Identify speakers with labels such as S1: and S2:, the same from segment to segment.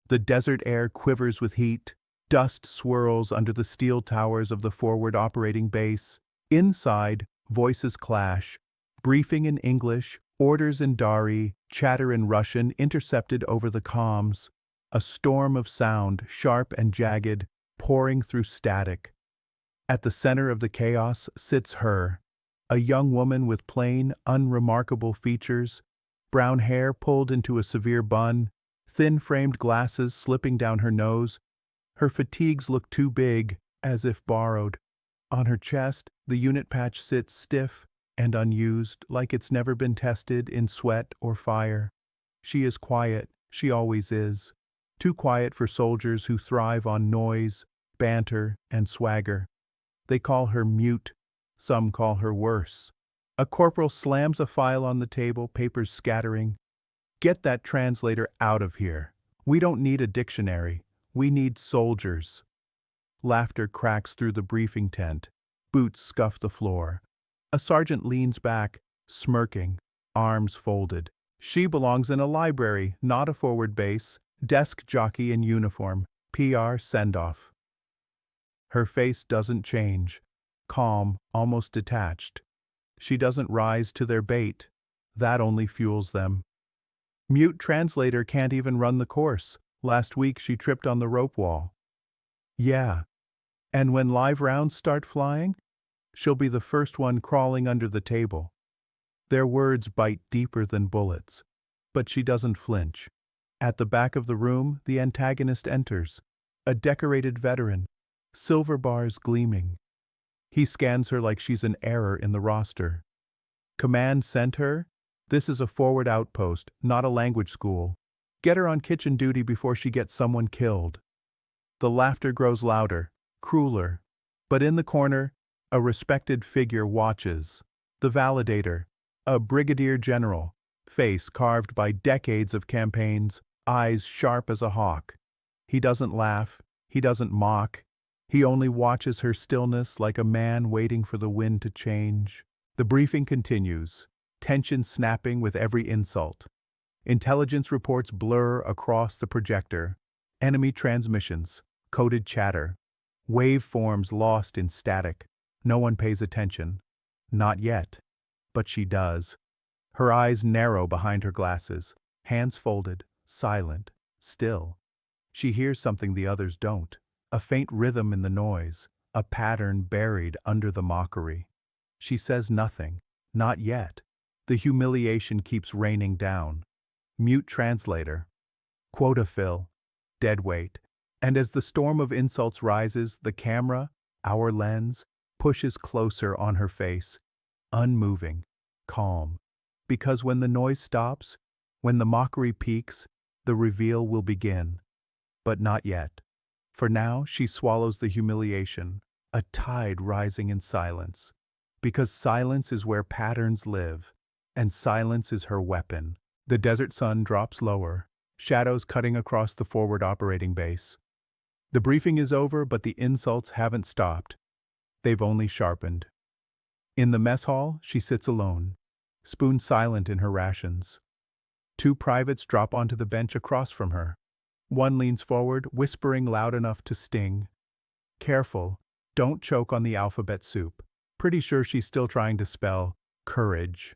S1: The desert air quivers with heat. Dust swirls under the steel towers of the forward operating base. Inside, voices clash. Briefing in English, orders in Dari, chatter in Russian intercepted over the comms. A storm of sound, sharp and jagged, pouring through static. At the center of the chaos sits her, a young woman with plain, unremarkable features, brown hair pulled into a severe bun, thin-framed glasses slipping down her nose. Her fatigues look too big, as if borrowed. On her chest, the unit patch sits stiff and unused, like it's never been tested in sweat or fire. She is quiet, she always is. Too quiet for soldiers who thrive on noise, banter, and swagger. They call her mute, some call her worse. A corporal slams a file on the table, papers scattering. Get that translator out of here. We don't need a dictionary. We need soldiers. Laughter cracks through the briefing tent. Boots scuff the floor. A sergeant leans back, smirking, arms folded. She belongs in a library, not a forward base. Desk jockey in uniform. PR send-off. Her face doesn't change. Calm, almost detached. She doesn't rise to their bait. That only fuels them. Mute translator can't even run the course. Last week she tripped on the rope wall. Yeah. And when live rounds start flying, she'll be the first one crawling under the table. Their words bite deeper than bullets. But she doesn't flinch. At the back of the room, the antagonist enters. A decorated veteran. Silver bars gleaming. He scans her like she's an error in the roster. Command sent her? This is a forward outpost, not a language school. Get her on kitchen duty before she gets someone killed. The laughter grows louder, crueler. But in the corner, a respected figure watches. The validator, a brigadier general, face carved by decades of campaigns, eyes sharp as a hawk. He doesn't laugh, he doesn't mock. He only watches her stillness like a man waiting for the wind to change. The briefing continues, tension snapping with every insult. Intelligence reports blur across the projector. Enemy transmissions, coded chatter. Waveforms lost in static. No one pays attention. Not yet. But she does. Her eyes narrow behind her glasses, hands folded, silent, still. She hears something the others don't. A faint rhythm in the noise, a pattern buried under the mockery. She says nothing, not yet. The humiliation keeps raining down. Mute translator. Quota fill. Deadweight. And as the storm of insults rises, the camera, our lens, pushes closer on her face. Unmoving. Calm. Because when the noise stops, when the mockery peaks, the reveal will begin. But not yet. For now, she swallows the humiliation, a tide rising in silence. Because silence is where patterns live, and silence is her weapon. The desert sun drops lower, shadows cutting across the forward operating base. The briefing is over, but the insults haven't stopped. They've only sharpened. In the mess hall, she sits alone, spoon silent in her rations. Two privates drop onto the bench across from her. One leans forward, whispering loud enough to sting. Careful, don't choke on the alphabet soup. Pretty sure she's still trying to spell courage.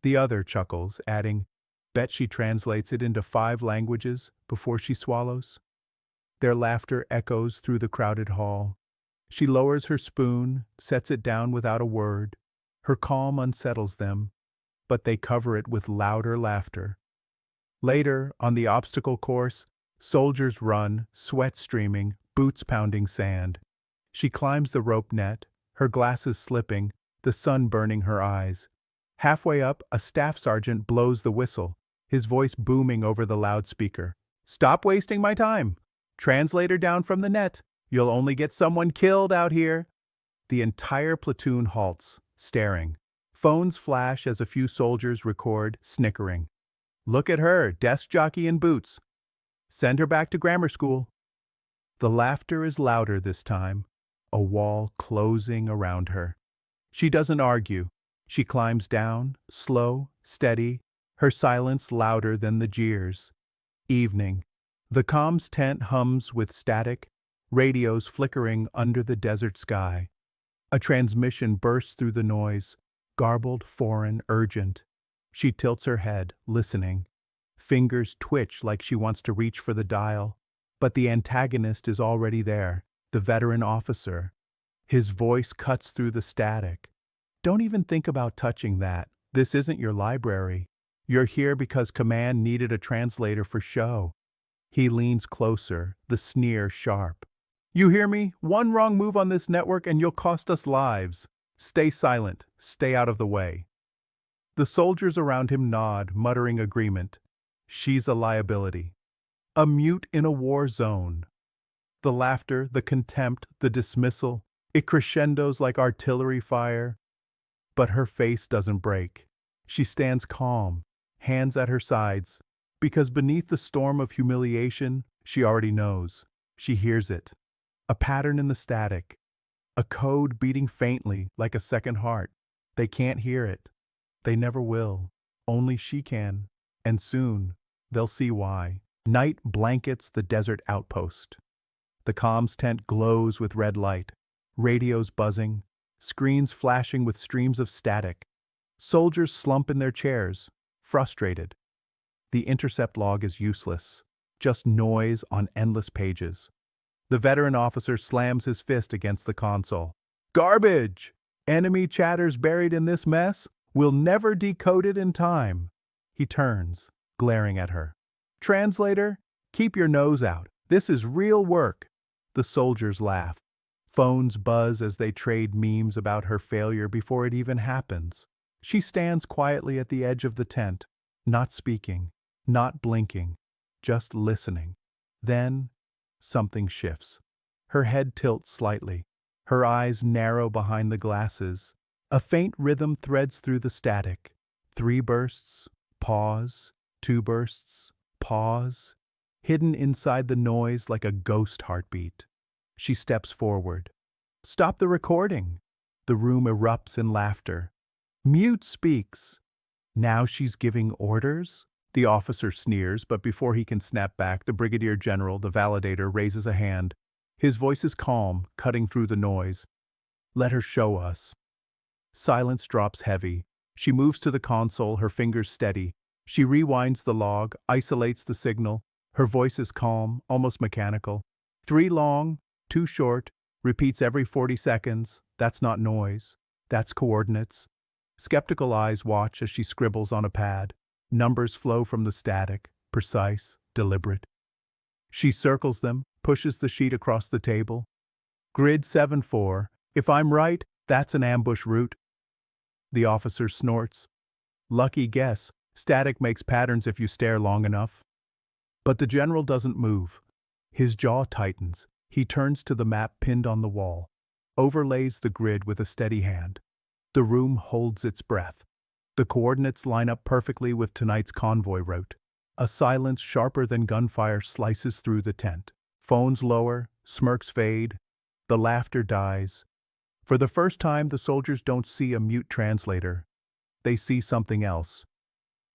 S1: The other chuckles, adding, bet she translates it into 5 languages before she swallows. Their laughter echoes through the crowded hall. She lowers her spoon, sets it down without a word. Her calm unsettles them, but they cover it with louder laughter. Later, on the obstacle course, soldiers run, sweat streaming, boots pounding sand. She climbs the rope net, her glasses slipping, the sun burning her eyes. Halfway up, a staff sergeant blows the whistle, his voice booming over the loudspeaker. Stop wasting my time! Translator down from the net. You'll only get someone killed out here. The entire platoon halts, staring. Phones flash as a few soldiers record, snickering. Look at her, desk jockey in boots. Send her back to grammar school. The laughter is louder this time, a wall closing around her. She doesn't argue. She climbs down, slow, steady, her silence louder than the jeers. Evening. The comms tent hums with static, radios flickering under the desert sky. A transmission bursts through the noise, garbled, foreign, urgent. She tilts her head, listening. Fingers twitch like she wants to reach for the dial, but the antagonist is already there, the veteran officer. His voice cuts through the static. Don't even think about touching that. This isn't your library. You're here because command needed a translator for show. He leans closer, the sneer sharp. You hear me? One wrong move on this network and you'll cost us lives. Stay silent. Stay out of the way. The soldiers around him nod, muttering agreement. She's a liability. A mute in a war zone. The laughter, the contempt, the dismissal, it crescendos like artillery fire. But her face doesn't break. She stands calm, hands at her sides, because beneath the storm of humiliation, she already knows. She hears it. A pattern in the static. A code beating faintly like a second heart. They can't hear it. They never will. Only she can. And soon, they'll see why. Night blankets the desert outpost. The comms tent glows with red light. Radios buzzing. Screens flashing with streams of static. Soldiers slump in their chairs, frustrated. The intercept log is useless. Just noise on endless pages. The veteran officer slams his fist against the console. Garbage! Enemy chatter's buried in this mess. We'll never decode it in time. He turns, glaring at her. Translator, keep your nose out. This is real work. The soldiers laugh. Phones buzz as they trade memes about her failure before it even happens. She stands quietly at the edge of the tent, not speaking, not blinking, just listening. Then, something shifts. Her head tilts slightly. Her eyes narrow behind the glasses. A faint rhythm threads through the static. 3 bursts, pause, 2 bursts, pause, hidden inside the noise like a ghost heartbeat. She steps forward. Stop the recording. The room erupts in laughter. Mute speaks. Now she's giving orders? The officer sneers, but before he can snap back, the brigadier general, the validator, raises a hand. His voice is calm, cutting through the noise. Let her show us. Silence drops heavy. She moves to the console, her fingers steady. She rewinds the log, isolates the signal. Her voice is calm, almost mechanical. 3 long, 2 short, repeats every 40 seconds. That's not noise. That's coordinates. Skeptical eyes watch as she scribbles on a pad. Numbers flow from the static, precise, deliberate. She circles them, pushes the sheet across the table. Grid 7-4. If I'm right, that's an ambush route. The officer snorts. Lucky guess. Static makes patterns if you stare long enough. But the general doesn't move. His jaw tightens. He turns to the map pinned on the wall. Overlays the grid with a steady hand. The room holds its breath. The coordinates line up perfectly with tonight's convoy route. A silence sharper than gunfire slices through the tent. Phones lower, smirks fade. The laughter dies. For the first time, the soldiers don't see a mute translator. They see something else.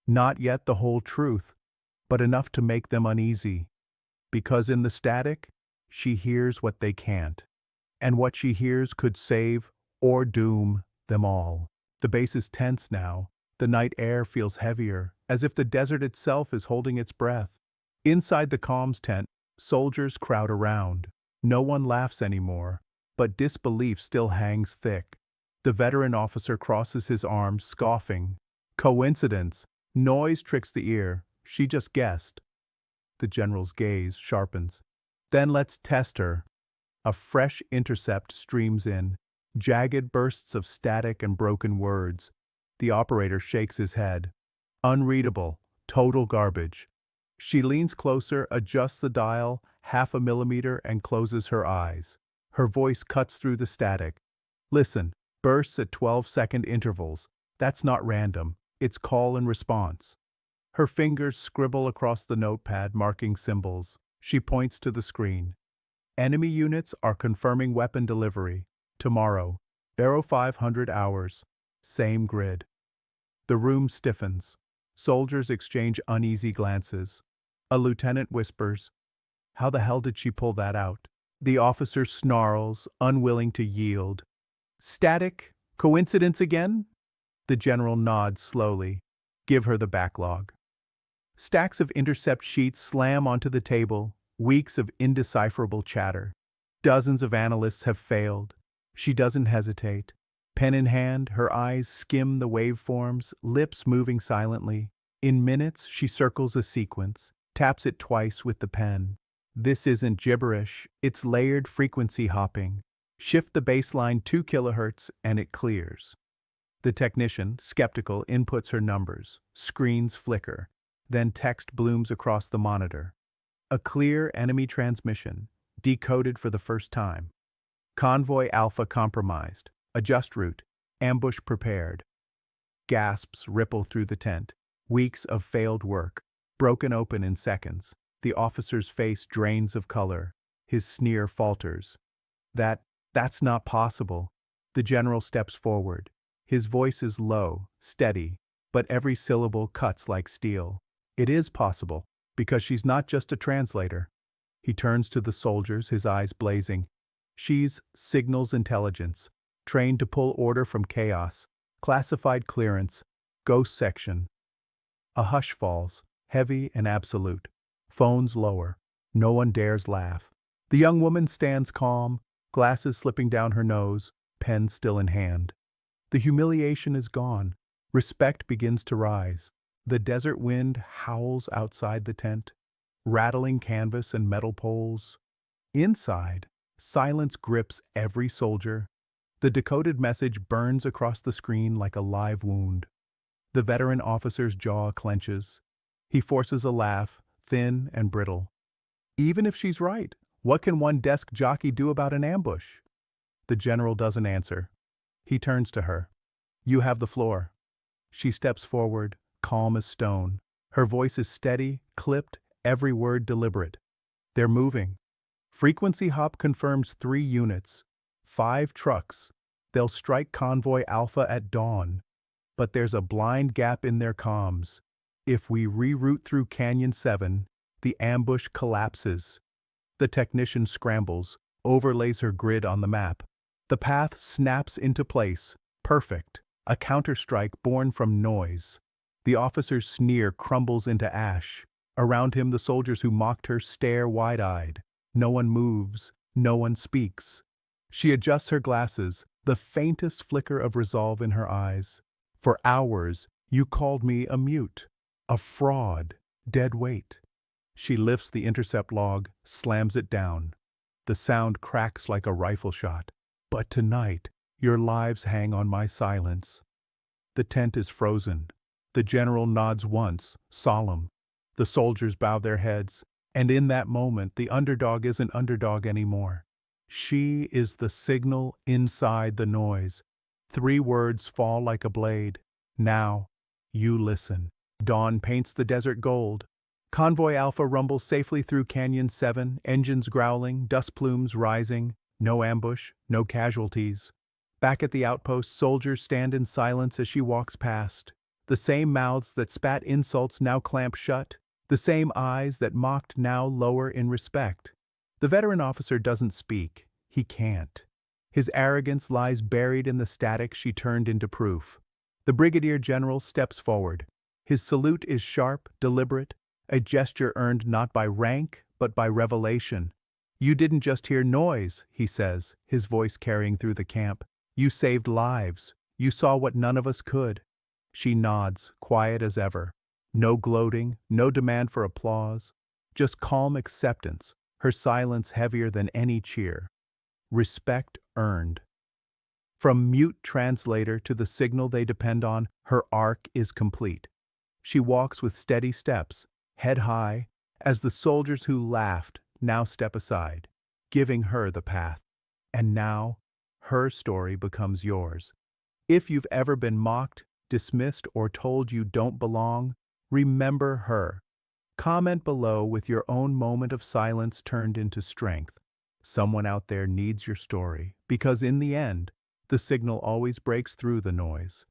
S1: Not yet the whole truth, but enough to make them uneasy. Because in the static, she hears what they can't. And what she hears could save or doom them all. The base is tense now. The night air feels heavier, as if the desert itself is holding its breath. Inside the comms tent, soldiers crowd around. No one laughs anymore, but disbelief still hangs thick. The veteran officer crosses his arms, scoffing. Coincidence. Noise tricks the ear. She just guessed. The general's gaze sharpens. Then let's test her. A fresh intercept streams in. Jagged bursts of static and broken words. The operator shakes his head. Unreadable. Total garbage. She leans closer, adjusts the dial 0.5 millimeter, and closes her eyes. Her voice cuts through the static. Listen, bursts at 12-second intervals. That's not random. It's call and response. Her fingers scribble across the notepad, marking symbols. She points to the screen. Enemy units are confirming weapon delivery. Tomorrow. 0500 hours. Same grid. The room stiffens. Soldiers exchange uneasy glances. A lieutenant whispers, How the hell did she pull that out? The officer snarls, unwilling to yield. Static? Coincidence again? The general nods slowly. Give her the backlog. Stacks of intercept sheets slam onto the table, weeks of indecipherable chatter. Dozens of analysts have failed. She doesn't hesitate. Pen in hand, her eyes skim the waveforms, lips moving silently. In minutes, she circles a sequence, taps it twice with the pen. This isn't gibberish, it's layered frequency hopping. Shift the baseline 2 kilohertz and it clears. The technician, skeptical, inputs her numbers. Screens flicker. Then text blooms across the monitor. A clear enemy transmission, decoded for the first time. Convoy Alpha compromised. Adjust route. Ambush prepared. Gasps ripple through the tent. Weeks of failed work. Broken open in seconds. The officer's face drains of color. His sneer falters. That's not possible. The general steps forward. His voice is low, steady, but every syllable cuts like steel. It is possible, because she's not just a translator. He turns to the soldiers, his eyes blazing. She's signals intelligence, trained to pull order from chaos, classified clearance, ghost section. A hush falls, heavy and absolute. Phones lower. No one dares laugh. The young woman stands calm, glasses slipping down her nose, pen still in hand. The humiliation is gone. Respect begins to rise. The desert wind howls outside the tent, rattling canvas and metal poles. Inside, silence grips every soldier. The decoded message burns across the screen like a live wound. The veteran officer's jaw clenches. He forces a laugh, thin and brittle. Even if she's right, what can one desk jockey do about an ambush? The general doesn't answer. He turns to her. You have the floor. She steps forward, calm as stone. Her voice is steady, clipped, every word deliberate. They're moving. Frequency hop confirms 3 units. 5 trucks. They'll strike Convoy Alpha at dawn. But there's a blind gap in their comms. If we reroute through Canyon 7, the ambush collapses. The technician scrambles, overlays her grid on the map. The path snaps into place, perfect, a counterstrike born from noise. The officer's sneer crumbles into ash. Around him, the soldiers who mocked her stare wide-eyed. No one moves, no one speaks. She adjusts her glasses, the faintest flicker of resolve in her eyes. For hours, you called me a mute, a fraud, Deadweight. She lifts the intercept log, slams it down. The sound cracks like a rifle shot. But tonight, your lives hang on my silence. The tent is frozen. The general nods once, solemn. The soldiers bow their heads, and in that moment, the underdog isn't underdog anymore. She is the signal inside the noise. 3 words fall like a blade. Now, you listen. Dawn paints the desert gold. Convoy Alpha rumbles safely through Canyon 7, engines growling, dust plumes rising. No ambush, no casualties. Back at the outpost, soldiers stand in silence as she walks past. The same mouths that spat insults now clamp shut. The same eyes that mocked now lower in respect. The veteran officer doesn't speak. He can't. His arrogance lies buried in the static she turned into proof. The brigadier general steps forward. His salute is sharp, deliberate, a gesture earned not by rank, but by revelation. You didn't just hear noise, he says, his voice carrying through the camp. You saved lives. You saw what none of us could. She nods, quiet as ever. No gloating, no demand for applause. Just calm acceptance, her silence heavier than any cheer. Respect earned. From mute translator to the signal they depend on, her arc is complete. She walks with steady steps, head high, as the soldiers who laughed now step aside, giving her the path. And now, her story becomes yours. If you've ever been mocked, dismissed, or told you don't belong, remember her. Comment below with your own moment of silence turned into strength. Someone out there needs your story, because in the end, the signal always breaks through the noise.